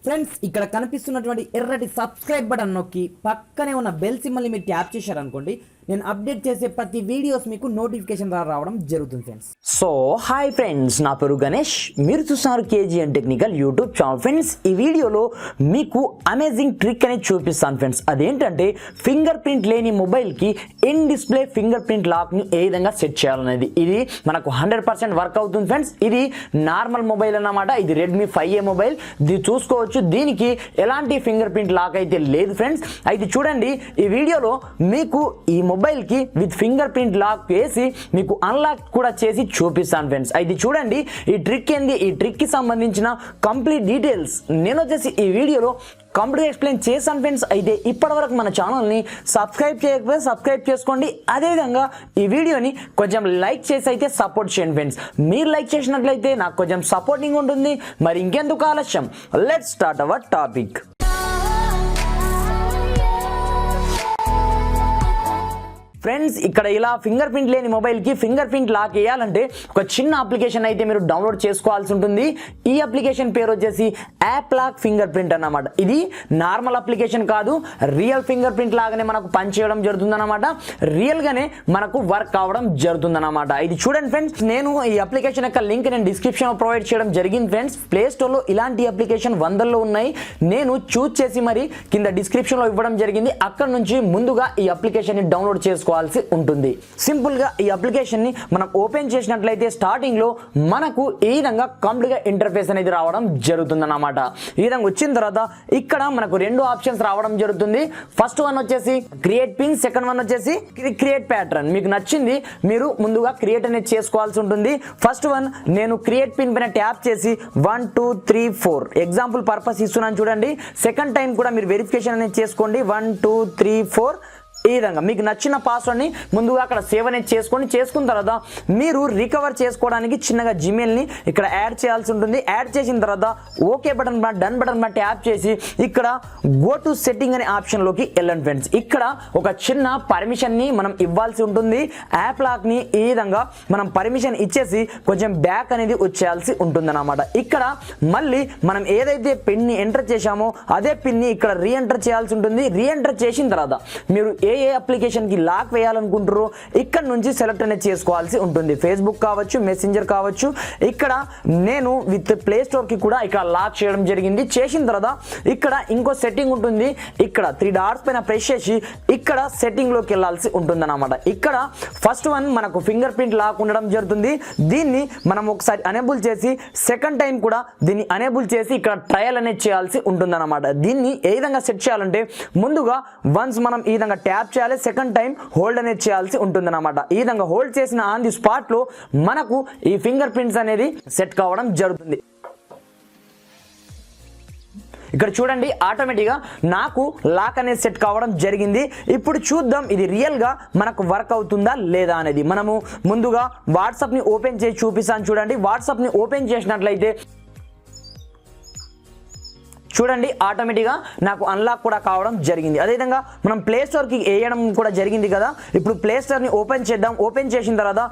Friends ఇక్కడ కనిపిస్తున్నటువంటి ఎర్రటి సబ్స్క్రైబ్ బటన్ నొక్కి పక్కనే ఉన్న బెల్ సింబల్ని మీరు ట్యాప్ చేశారనుకోండి నేను అప్డేట్ చేసే ప్రతి వీడియోస్ మీకు నోటిఫికేషన్ ద్వారా రావడం జరుగుతుంది ఫ్రెండ్స్. సో హాయ్ ఫ్రెండ్స్, నా పేరు గణేష్, మీరు చూస్తున్నారు KGN technical YouTube channel. Friends ఈ వీడియోలో మీకు అమేజింగ్ ట్రిక్ అనేది చూపిస్తాను ఫ్రెండ్స్. అదేంటంటే ఫింగర్ ప్రింట్ లేని మొబైల్కి ఇన్ డిస్ప్లే ఫింగర్ ప్రింట్ లాక్ని ఏ విధంగా సెట్ చేయాలనేది. ఇది మనకు 100% వర్క్ అవుతుంది ఫ్రెండ్స్. ఇది నార్మల్ మొబైల్ అన్నమాట. ఇది రెడ్మీ 5A మొబైల్. ఇది చూసుకోవచ్చు, దీనికి ఎలాంటి ఫింగర్ ప్రింట్ లాక్ అయితే లేదు ఫ్రెండ్స్. అయితే చూడండి, ఈ వీడియోలో మీకు ఈ మొబైల్కి విత్ ఫింగర్ ప్రింట్ లాక్ వేసి మీకు అన్లాక్ కూడా చేసి చూపిస్తాను ఫ్రెండ్స్. అయితే చూడండి ఈ ట్రిక్ ఏంది, ఈ ట్రిక్కి సంబంధించిన కంప్లీట్ డీటెయిల్స్ నేను వచ్చేసి ఈ వీడియోలో కంప్లీట్ ఎక్స్ప్లెయిన్ చేశాను ఫ్రెండ్స్. అయితే ఇప్పటివరకు మన ఛానల్ని సబ్స్క్రైబ్ చేయకపోతే సబ్స్క్రైబ్ చేసుకోండి. అదేవిధంగా ఈ వీడియోని కొంచెం లైక్ చేసి అయితే సపోర్ట్ చేయండి ఫ్రెండ్స్. మీరు లైక్ చేసినట్లయితే నాకు కొంచెం సపోర్టింగ్ ఉంటుంది. మరి ఇంకెందుకు ఆలస్యం, let's start our topic. Friends ఇక్కడ ఇలా ఫింగర్ ప్రింట్ లేని మొబైల్కి ఫింగర్ ప్రింట్ లాక్ వేయాలంటే ఒక చిన్న అప్లికేషన్ అయితే మీరు డౌన్లోడ్ చేసుకోవాల్సి ఉంటుంది. ఈ అప్లికేషన్ పేరు వచ్చేసి యాప్ లాక్ ఫింగర్ ప్రింట్ అన్నమాట. ఇది నార్మల్ అప్లికేషన్ కాదు, రియల్ ఫింగర్ ప్రింట్ లాగానే మనకు పనిచేయడం జరుగుతుంది అన్నమాట. రియల్గానే మనకు వర్క్ కావడం జరుగుతుంది అన్నమాట. ఇది చూడండి ఫ్రెండ్స్, నేను ఈ అప్లికేషన్ యొక్క లింక్ నేను డిస్క్రిప్షన్లో ప్రొవైడ్ చేయడం జరిగింది ఫ్రెండ్స్. ప్లే స్టోర్లో ఇలాంటి అప్లికేషన్ వందల్లో ఉన్నాయి. నేను చూస్ చేసి మరి కింద డిస్క్రిప్షన్లో ఇవ్వడం జరిగింది. అక్కడ నుంచి ముందుగా ఈ అప్లికేషన్ని డౌన్లోడ్ చేసుకోవాలి ఉంటుంది. సింపుల్ గా ఈ అప్లికేషన్ ని మనం ఓపెన్ చేసినట్లయితే స్టార్టింగ్ లో మనకు ఈ విధంగా కంప్లీట్ గా ఇంటర్ఫేస్ అనేది రావడం జరుగుతుంది అన్నమాట. ఈ విధంగా వచ్చిన తర్వాత ఇక్కడ మనకు రెండు ఆప్షన్స్ రావడం జరుగుతుంది. ఫస్ట్ వన్ వచ్చేసి క్రియేట్ పిన్, సెకండ్ వన్ వచ్చేసి క్రియేట్ ప్యాటర్న్. మీకు నచ్చింది మీరు ముందుగా క్రియేట్ అనేది చేసుకోవాల్సి ఉంటుంది. ఫస్ట్ వన్ నేను క్రియేట్ పిన్ పైన ట్యాప్ చేసి 1 2 3 4 ఎగ్జాంపుల్ పర్పస్ ఇస్తున్నాను చూడండి. సెకండ్ టైం కూడా మీరు వెరిఫికేషన్ అనేది చేసుకోండి. 1 2 3 4 ఈ విధంగా మీకు నచ్చిన పాస్వర్డ్ని ముందుగా అక్కడ సేవ్ అనేది చేసుకున్న తర్వాత మీరు రికవర్ చేసుకోవడానికి చిన్నగా జిమెయిల్ని ఇక్కడ యాడ్ చేయాల్సి ఉంటుంది. యాడ్ చేసిన తర్వాత okay button done button tap చేసి ఇక్కడ గో టు సెట్టింగ్ అనే ఆప్షన్లోకి వెళ్ళండి ఫ్రెండ్స్. ఇక్కడ ఒక చిన్న పర్మిషన్ని మనం ఇవ్వాల్సి ఉంటుంది. యాప్ లాక్ని ఈ విధంగా మనం పర్మిషన్ ఇచ్చేసి కొంచెం బ్యాక్ అనేది వచ్చేయాల్సి ఉంటుంది అన్నమాట. ఇక్కడ మళ్ళీ మనం ఏదైతే పిన్ని ఎంటర్ చేశామో అదే పిన్ని ఇక్కడ రీఎంటర్ చేయాల్సి ఉంటుంది. రీఎంటర్ చేసిన తర్వాత మీరు ఏ అప్లికేషన్ కి లాక్ వేయాలనుకుంటారో ఇక్కడ నుంచి సెలెక్ట్ అనేది చేసుకోవాల్సి ఉంటుంది. ఫేస్బుక్ కావచ్చు, మెసెంజర్ కావచ్చు. ఇక్కడ నేను విత్ ప్లే స్టోర్ కి కూడా ఇక్కడ లాక్ చేయడం జరిగింది. చేసిన తర్వాత ఇక్కడ ఇంకో సెట్టింగ్ ఉంటుంది. ఇక్కడ 3 డాట్స్ పైన ప్రెస్ చేసి ఇక్కడ సెట్టింగ్ లోకి వెళ్ళాల్సి ఉంటుంది అన్నమాట. ఇక్కడ ఫస్ట్ వన్ మనకు ఫింగర్ ప్రింట్ లాక్ ఉండడం జరుగుతుంది. దీన్ని మనం ఒకసారి అనేబుల్ చేసి సెకండ్ టైం కూడా దీన్ని అనేబుల్ చేసి ఇక్కడ ట్రయల్ అనేది చేయాల్సి ఉంటుంది అన్నమాట. దీన్ని ఏ విధంగా సెట్ చేయాలంటే ముందుగా వన్స్ మనం ఈ విధంగా ట్యాప్ చేయాలి, సెకండ్ టైం హోల్డ్ అనేది చేయాల్సి ఉంటుంది అన్నమాట. ఈ విధంగా హోల్డ్ చేసిన ఆన్ ది స్పాట్ లో మనకు ఈ ఫింగర్ ప్రింట్స్ అనేది సెట్ కావడం జరుగుతుంది. ఇక్కడ చూడండి ఆటోమేటిక్గా నాకు లాక్ అనేది సెట్ కావడం జరిగింది. ఇప్పుడు చూద్దాం ఇది రియల్గా మనకు వర్క్ అవుతుందా లేదా అనేది. మనము ముందుగా వాట్సాప్ని ఓపెన్ చేసి చూపిస్తాను చూడండి. వాట్సాప్ని ఓపెన్ చేసినట్లయితే చూడండి ఆటోమేటిక్గా నాకు అన్లాక్ కూడా కావడం జరిగింది. అదేవిధంగా మనం ప్లే స్టోర్కి వేయడం కూడా జరిగింది కదా. ఇప్పుడు ప్లే స్టోర్ని ఓపెన్ చేద్దాం. ఓపెన్ చేసిన తర్వాత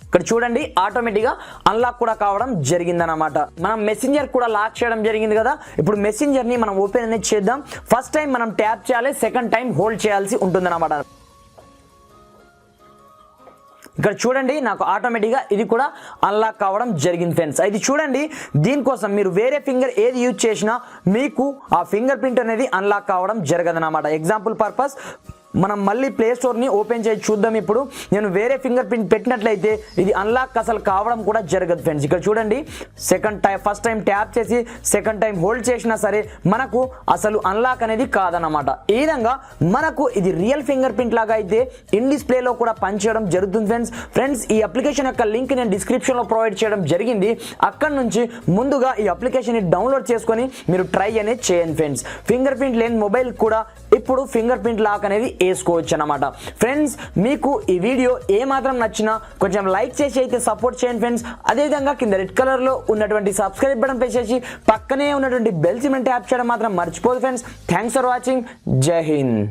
ఇక్కడ చూడండి ఆటోమేటిక్గా అన్లాక్ కూడా కావడం జరిగింది అనమాట. మనం మెసెంజర్ కూడా లాక్ చేయడం జరిగింది కదా. ఇప్పుడు మెసెంజర్ని మనం ఓపెన్ అనేది చేద్దాం. ఫస్ట్ టైం మనం ట్యాప్ చేయాలి, సెకండ్ టైం హోల్డ్ చేయాల్సి ఉంటుంది అనమాట. ఇక్కడ చూడండి నాకు ఆటోమేటిక్గా ఇది కూడా అన్లాక్ కావడం జరిగింది ఫ్రెండ్స్. అయితే చూడండి దీనికోసం మీరు వేరే ఫింగర్ ఏది యూజ్ చేసినా మీకు ఆ ఫింగర్ ప్రింట్ అనేది అన్లాక్ కావడం జరగదన్నమాట. ఎగ్జాంపుల్ పర్పస్ మనం మళ్ళీ ప్లే స్టోర్ని ఓపెన్ చేసి చూద్దాం. ఇప్పుడు నేను వేరే ఫింగర్ ప్రింట్ పెట్టినట్లయితే ఇది అన్లాక్ అసలు కావడం కూడా జరగదు ఫ్రెండ్స్. ఇక్కడ చూడండి ఫస్ట్ టైం ట్యాప్ చేసి సెకండ్ టైం హోల్డ్ చేసినా సరే మనకు అసలు అన్లాక్ అనేది కాదన్నమాట. ఈ విధంగా మనకు ఇది రియల్ ఫింగర్ ప్రింట్ లాగా అయితే ఇన్ డిస్ప్లేలో కూడా పనిచేయడం జరుగుతుంది ఫ్రెండ్స్. ఈ అప్లికేషన్ యొక్క లింక్ నేను డిస్క్రిప్షన్లో ప్రొవైడ్ చేయడం జరిగింది. అక్కడ నుంచి ముందుగా ఈ అప్లికేషన్ని డౌన్లోడ్ చేసుకొని మీరు ట్రై అనేది చేయండి ఫ్రెండ్స్. ఫింగర్ ప్రింట్ లేని మొబైల్ కూడా ఇప్పుడు ఫింగర్ ప్రింట్ లాక్ అనేది వేసుకోవచ్చు అన్నమాట. ఫ్రెండ్స్ మీకు ఈ వీడియో ఏమాత్రం నచ్చినా కొంచెం లైక్ చేసి అయితే సపోర్ట్ చేయండి ఫ్రెండ్స్. అదేవిధంగా కింద రెడ్ కలర్ లో ఉన్నటువంటి సబ్స్క్రైబ్ బటన్ ప్రెస్ చేసి పక్కనే ఉన్నటువంటి బెల్ సింబల్ ట్యాప్ చేయడం మాత్రం మర్చిపోదు ఫ్రెండ్స్. Thanks for watching. జై హింద్.